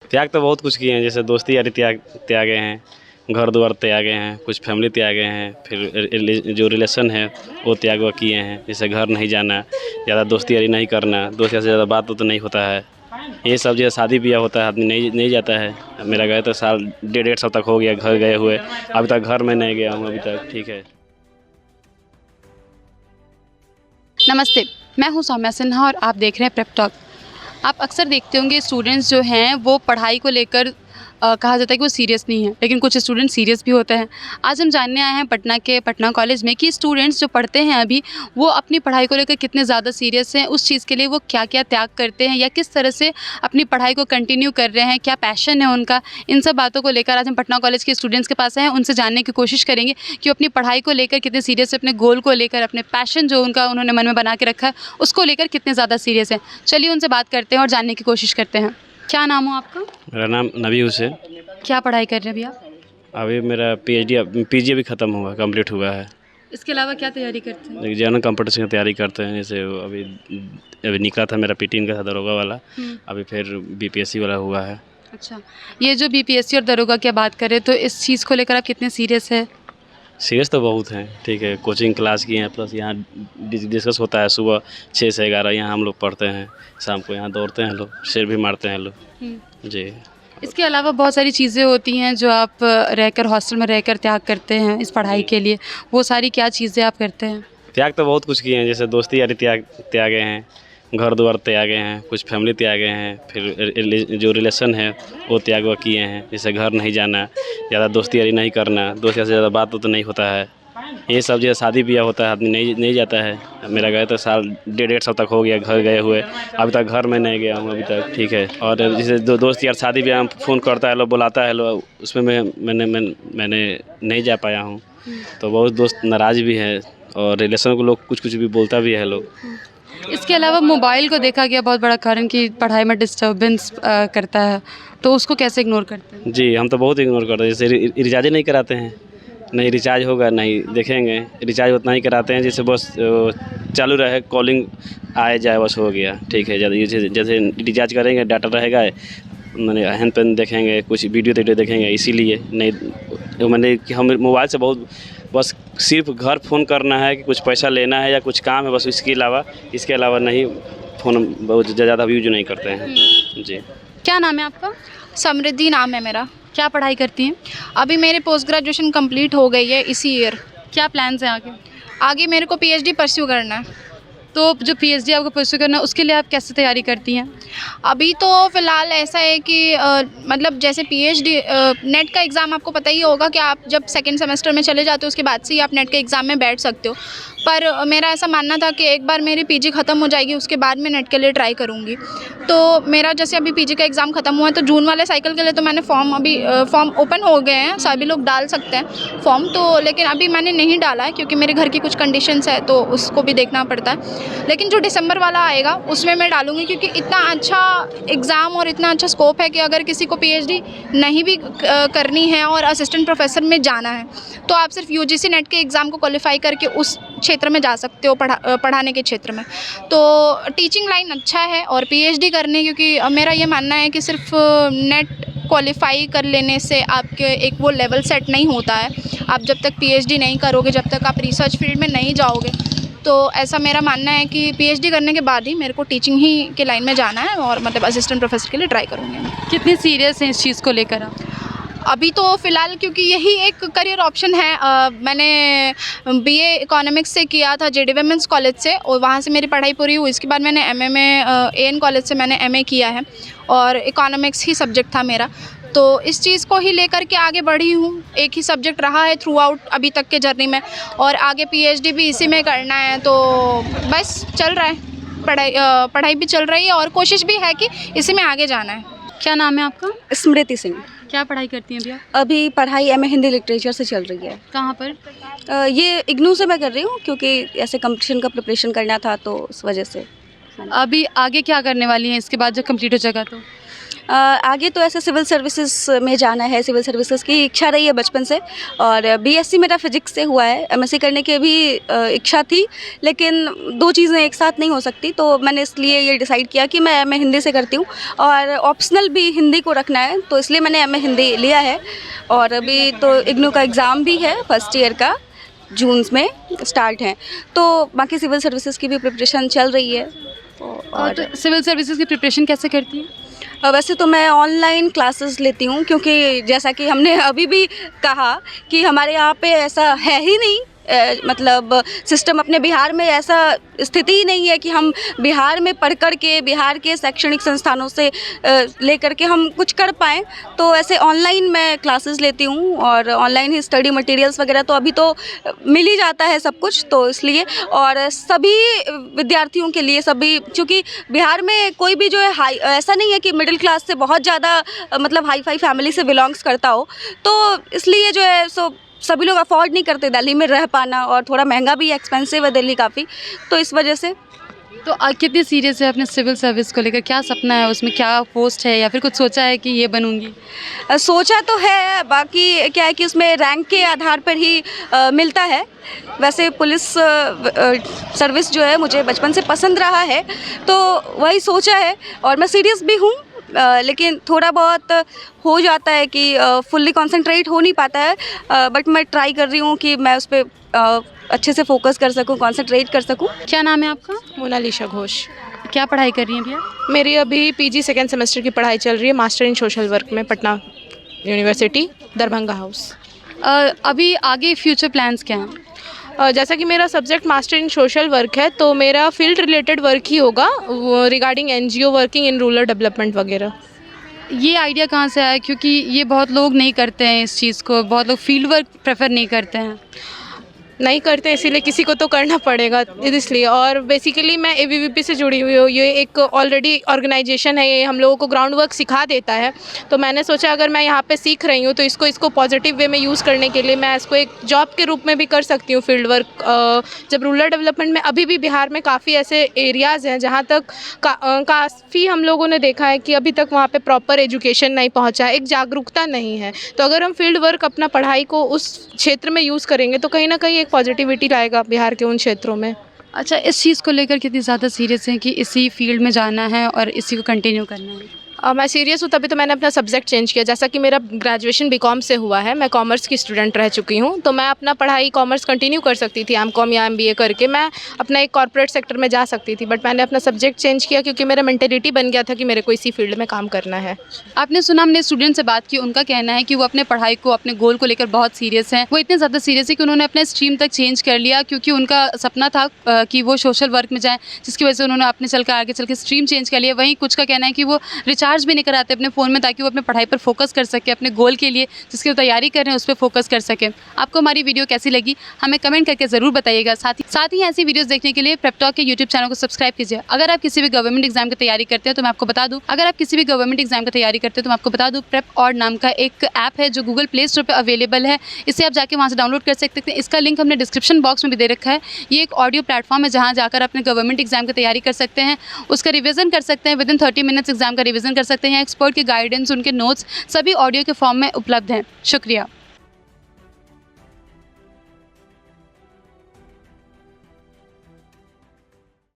त्याग तो बहुत कुछ किए हैं, जैसे दोस्ती यारी त्यागे हैं, घर द्वार त्यागे हैं, कुछ फैमिली त्यागे हैं, फिर जो रिलेशन है वो त्याग किए हैं, जैसे घर नहीं जाना, ज़्यादा दोस्ती यारी नहीं करना, दोस्त यार से ज़्यादा बात तो नहीं होता है, ये सब जैसे शादी ब्याह होता है आदमी नहीं जाता है। मेरा गए तो साल डेढ़ साल तक हो गया घर गए हुए, अभी तक घर में नहीं गया हूँ अभी तक। ठीक है। नमस्ते, मैं हूं सौम्या सिन्हा और आप देख रहे हैं प्रेप टॉक। आप अक्सर देखते होंगे स्टूडेंट्स जो हैं वो पढ़ाई को लेकर कहा जाता है कि वो सीरियस नहीं है, लेकिन कुछ स्टूडेंट सीरियस भी होते हैं। आज हम जानने आए हैं पटना कॉलेज में कि स्टूडेंट्स जो पढ़ते हैं अभी वो अपनी पढ़ाई को लेकर कितने ज़्यादा सीरियस हैं, उस चीज़ के लिए वो क्या क्या त्याग करते हैं या किस तरह से अपनी पढ़ाई को कंटिन्यू कर रहे हैं, क्या पैशन है उनका। इन सब बातों को लेकर आज हम पटना कॉलेज के स्टूडेंट्स के पास हैं, उनसे जानने की कोशिश करेंगे कि वो अपनी पढ़ाई को लेकर कितने सीरियस है, अपने गोल को लेकर, अपने पैशन जो उन्होंने मन में बना के रखा है उसको लेकर कितने ज़्यादा सीरियस है। चलिए उनसे बात करते हैं और जानने की कोशिश करते हैं। क्या नाम हो आपका? मेरा नाम नबी हुसैन। क्या पढ़ाई कर रहे हैं अभी आप? अभी मेरा पीजी अभी ख़त्म हुआ, कंप्लीट हुआ है। इसके अलावा क्या तैयारी करते हैं? जनरल कंपटीशन की तैयारी करते हैं, जैसे अभी निकला था मेरा पीटी का था दरोगा वाला, अभी फिर बीपीएससी वाला हुआ है। अच्छा, ये जो बीपीएससी और दरोगा की बात करें तो इस चीज़ को लेकर आप कितने सीरियस है? सीरियस तो बहुत हैं। ठीक है, कोचिंग क्लास की हैं, प्लस यहाँ डिस्कस होता है सुबह 6 से 11, यहाँ हम लोग पढ़ते हैं, शाम को यहाँ दौड़ते हैं लोग, शेर भी मारते हैं लोग जी। इसके अलावा बहुत सारी चीज़ें होती हैं जो आप रहकर हॉस्टल में रहकर त्याग करते हैं इस पढ़ाई के लिए, वो सारी क्या चीज़ें आप करते हैं? त्याग तो बहुत कुछ किए हैं, जैसे दोस्ती यारी त्यागे हैं, घर द्वार त्यागे हैं, कुछ फैमिली त्यागे हैं, फिर जो रिलेशन है वो त्याग किए हैं, जैसे घर नहीं जाना, ज़्यादा दोस्ती यारी नहीं करना, दोस्त यार से ज़्यादा बात तो नहीं होता है, ये सब जैसे शादी ब्याह होता है आदमी नहीं जाता है। मेरा गए तो साल डेढ़ साल तक हो गया घर गए हुए, अभी तक घर में नहीं गया हूँ अभी तक। ठीक है। और जैसे दोस्त यार शादी ब्याह फ़ोन करता है लो, बुलाता है लो, उसमें मैंने नहीं जा पाया हूँ, तो बहुत दोस्त नाराज़ भी है और रिलेशन को लोग कुछ भी बोलता भी है लोग। इसके अलावा मोबाइल को देखा गया बहुत बड़ा कारण कि पढ़ाई में डिस्टर्बेंस करता है, तो उसको कैसे इग्नोर करते हैं? जी, हम तो बहुत इग्नोर करते हैं, जैसे रिचार्ज नहीं कराते हैं, नहीं रिचार्ज होगा नहीं देखेंगे, रिचार्ज उतना ही कराते हैं जैसे बस चालू रहे, कॉलिंग आए जाए बस हो गया। ठीक है, जैसे रिचार्ज करेंगे डाटा रहेगा, मैंने हैंड पेन देखेंगे, कुछ वीडियो देखेंगे, इसीलिए नहीं मैंने कि हम मोबाइल से बहुत बस सिर्फ घर फ़ोन करना है कि कुछ पैसा लेना है या कुछ काम है, बस इसके अलावा नहीं फ़ोन बहुत ज़्यादा यूज नहीं करते हैं जी। क्या नाम है आपका? समृद्धि नाम है मेरा। क्या पढ़ाई करती हैं? अभी मेरी पोस्ट ग्रेजुएशन कंप्लीट हो गई है इसी ईयर। क्या प्लान्स हैं आगे? आगे मेरे को पीएचडी परस्यू करना है। तो जो पीएचडी आपको परस्यू करना है उसके लिए आप कैसे तैयारी करती हैं? अभी तो फ़िलहाल ऐसा है कि मतलब जैसे पीएचडी नेट का एग्ज़ाम आपको पता ही होगा कि आप जब सेकंड सेमेस्टर में चले जाते हो उसके बाद से ही आप नेट के एग्ज़ाम में बैठ सकते हो, पर मेरा ऐसा मानना था कि एक बार मेरी पीजी ख़त्म हो जाएगी उसके बाद मैं नेट के लिए ट्राई करूँगी। तो मेरा जैसे अभी पीजी का एग्ज़ाम ख़त्म हुआ है तो जून वाले साइकिल के लिए तो मैंने फॉर्म ओपन हो गए हैं, सभी लोग डाल सकते हैं फॉर्म, तो लेकिन अभी मैंने नहीं डाला है क्योंकि मेरे घर की कुछ कंडीशंस है तो उसको भी देखना पड़ता है। लेकिन जो दिसंबर वाला आएगा उसमें मैं डालूँगी क्योंकि इतना अच्छा एग्ज़ाम और इतना अच्छा स्कोप है कि अगर किसी को पीएचडी नहीं भी करनी है और असिस्टेंट प्रोफेसर में जाना है तो आप सिर्फ यूजीसी नेट के एग्ज़ाम को क्वालिफाई करके उस क्षेत्र में जा सकते हो, पढ़ाने के क्षेत्र में। तो टीचिंग लाइन अच्छा है और पीएचडी करने, क्योंकि मेरा ये मानना है कि सिर्फ नेट क्वालिफाई कर लेने से आपके एक वो लेवल सेट नहीं होता है। आप जब तक पीएचडी नहीं करोगे, जब तक आप रिसर्च फील्ड में नहीं जाओगे, तो ऐसा मेरा मानना है कि पीएचडी करने के बाद ही मेरे को टीचिंग ही के लाइन में जाना है और मतलब असिस्टेंट प्रोफेसर के लिए ट्राई करूँगी। कितनी सीरियस हैं इस चीज़ को लेकर आप? अभी तो फ़िलहाल क्योंकि यही एक करियर ऑप्शन है, मैंने बीए इकोनॉमिक्स से किया था जेडी वुमेन्स कॉलेज से और वहाँ से मेरी पढ़ाई पूरी हुई। इसके बाद मैंने एमए में एएन कॉलेज से मैंने एमए किया है और इकोनॉमिक्स ही सब्जेक्ट था मेरा, तो इस चीज़ को ही लेकर के आगे बढ़ी हूँ। एक ही सब्जेक्ट रहा है थ्रू आउट अभी तक के जर्नी में और आगे पीएचडी भी इसी में करना है, तो बस चल रहा है, पढ़ाई भी चल रही है और कोशिश भी है कि इसी में आगे जाना है। क्या नाम है आपका? स्मृति सिंह। क्या पढ़ाई करती हैं भैया? अभी पढ़ाई एमए हिंदी लिटरेचर से चल रही है। कहाँ पर? ये इग्नू से मैं कर रही हूँ क्योंकि ऐसे कंपटीशन का प्रिपरेशन करना था तो उस वजह से। अभी आगे क्या करने वाली हैं इसके बाद जब कंप्लीट हो जाएगा तो? आगे तो ऐसे सिविल सर्विसेज में जाना है, सिविल सर्विसेज की इच्छा रही है बचपन से। और बीएससी मेरा फिजिक्स से हुआ है, एमएससी करने की भी इच्छा थी, लेकिन दो चीज़ें एक साथ नहीं हो सकती, तो मैंने इसलिए ये डिसाइड किया कि मैं एमए हिंदी से करती हूँ और ऑप्शनल भी हिंदी को रखना है, तो इसलिए मैंने एमए हिंदी लिया है। और अभी तो इग्नू का एग्ज़ाम भी है, फर्स्ट ईयर का जून में स्टार्ट है, तो बाकी सिविल सर्विसेज की भी प्रिपरेशन चल रही है। और तो सिविल सर्विसेज की प्रिपरेशन कैसे करती हैं? वैसे तो मैं ऑनलाइन क्लासेस लेती हूँ, क्योंकि जैसा कि हमने अभी भी कहा कि हमारे यहाँ पे ऐसा है ही नहीं, मतलब सिस्टम अपने बिहार में ऐसा स्थिति ही नहीं है कि हम बिहार में पढ़ कर के बिहार के शैक्षणिक संस्थानों से लेकर के हम कुछ कर पाएँ। तो ऐसे ऑनलाइन मैं क्लासेस लेती हूँ और ऑनलाइन ही स्टडी मटेरियल्स वगैरह तो अभी तो मिल ही जाता है सब कुछ, तो इसलिए। और सभी विद्यार्थियों के लिए, सभी, क्योंकि बिहार में कोई भी जो है हाई, ऐसा नहीं है कि मिडिल क्लास से बहुत ज़्यादा मतलब हाई फाई फैमिली से बिलोंग्स करता हो, तो इसलिए जो है सो सभी लोग अफोर्ड नहीं करते दिल्ली में रह पाना, और थोड़ा महंगा भी, एक्सपेंसिव है दिल्ली काफ़ी, तो इस वजह से। तो कितनी सीरियस है अपने सिविल सर्विस को लेकर? क्या सपना है उसमें, क्या पोस्ट है, या फिर कुछ सोचा है कि ये बनूंगी? सोचा तो है, बाकी क्या है कि उसमें रैंक के आधार पर ही मिलता है। वैसे पुलिस सर्विस जो है मुझे बचपन से पसंद रहा है, तो वही सोचा है, और मैं सीरियस भी हूँ, लेकिन थोड़ा बहुत हो जाता है कि फुल्ली कंसंट्रेट हो नहीं पाता है, बट मैं ट्राई कर रही हूँ कि मैं उस पर अच्छे से फोकस कर सकूँ, कंसंट्रेट कर सकूँ। क्या नाम है आपका? मोनालिशा घोष। क्या पढ़ाई कर रही हैं भैया? मेरी अभी पीजी सेकेंड सेमेस्टर की पढ़ाई चल रही है, मास्टर इन सोशल वर्क में, पटना यूनिवर्सिटी, दरभंगा हाउस। अभी आगे फ्यूचर प्लान्स क्या हैं? जैसा कि मेरा subject master in social work है, तो मेरा फील्ड रिलेटेड वर्क ही होगा regarding NGO working in rural development वगैरह। ये आइडिया कहाँ से आया? क्योंकि ये बहुत लोग नहीं करते हैं इस चीज़ को, बहुत लोग फील्ड वर्क प्रेफर नहीं करते हैं। नहीं करते, इसीलिए किसी को तो करना पड़ेगा, इसलिए। और बेसिकली मैं एबीवीपी से जुड़ी हुई हूँ, ये एक ऑलरेडी ऑर्गेनाइजेशन है, ये हम लोगों को ग्राउंड वर्क सिखा देता है, तो मैंने सोचा अगर मैं यहाँ पे सीख रही हूँ तो इसको पॉजिटिव वे में यूज़ करने के लिए मैं इसको एक जॉब के रूप में भी कर सकती हूँ, फील्ड वर्क। जब रूरल डेवलपमेंट में अभी भी बिहार में काफ़ी ऐसे एरियाज़ हैं जहाँ तक काफ़ी हम लोगों ने देखा है कि अभी तक वहाँ पर प्रॉपर एजुकेशन नहीं पहुँचा है, एक जागरूकता नहीं है। तो अगर हम फील्ड वर्क अपना पढ़ाई को उस क्षेत्र में यूज़ करेंगे तो कहीं ना कहीं पॉजिटिविटी लाएगा बिहार के उन क्षेत्रों में। अच्छा, इस चीज़ को लेकर कितनी ज़्यादा सीरियस हैं कि इसी फील्ड में जाना है और इसी को कंटिन्यू करना है? मैं सीरियस हूँ, तभी तो मैंने अपना सब्जेक्ट चेंज किया। जैसा कि मेरा ग्रेजुएशन बीकॉम से हुआ है, मैं कॉमर्स की स्टूडेंट रह चुकी हूँ, तो मैं अपना पढ़ाई कॉमर्स कंटिन्यू कर सकती थी, एमकॉम या एमबीए करके मैं अपना एक कॉर्पोरेट सेक्टर में जा सकती थी, बट मैंने अपना सब्जेक्ट चेंज किया क्योंकि मेरा मेंटेलिटी बन गया था कि मेरे को इसी फील्ड में काम करना है। आपने सुना, हमने स्टूडेंट से बात की, उनका कहना है कि वो अपने पढ़ाई को, अपने गोल को लेकर बहुत सीरियस हैं। वो इतने ज़्यादा सीरियस है कि उन्होंने अपना स्ट्रीम तक चेंज कर लिया, क्योंकि उनका सपना था कि वो सोशल वर्क में जाएँ, जिसकी वजह से उन्होंने अपने आगे चल के स्ट्रीम चेंज कर लिया। वहीं कुछ का कहना है कि वो रिचार्ज भी नहीं कराते अपने फ़ोन में, ताकि वो अपने पढ़ाई पर फोकस कर सके, अपने गोल के लिए जिसकी वो तैयारी कर रहे हैं उस पर फोकस कर सके। आपको हमारी वीडियो कैसी लगी हमें कमेंट करके ज़रूर बताइएगा। साथ ही ऐसी वीडियोस देखने के लिए प्रेपटॉक के यूट्यूब चैनल को सब्सक्राइब कीजिए। अगर आप किसी भी गवर्नमेंट एग्जाम की तैयारी करते हैं तो मैं आपको बता दूँ, प्रेप और नाम का एक ऐप है जो गूगल प्ले स्टोर पर अवेलेबल है। इसे आप जाके वहाँ से डाउनलोड कर सकते हैं। इसका लिंक हमने डिस्क्रिप्शन बॉक्स में भी दे रखा है। ये एक ऑडियो प्लेटफॉर्म है जहाँ जाकर अपने गवर्नमेंट एग्जाम की तैयारी कर सकते हैं, उसका रिवीजन कर सकते हैं, विदिन 30 मिनट्स एग्जाम का रिवीजन कर सकते हैं। एक्सपर्ट की गाइडेंस, उनके नोट्स सभी ऑडियो के फॉर्म में उपलब्ध हैं। शुक्रिया।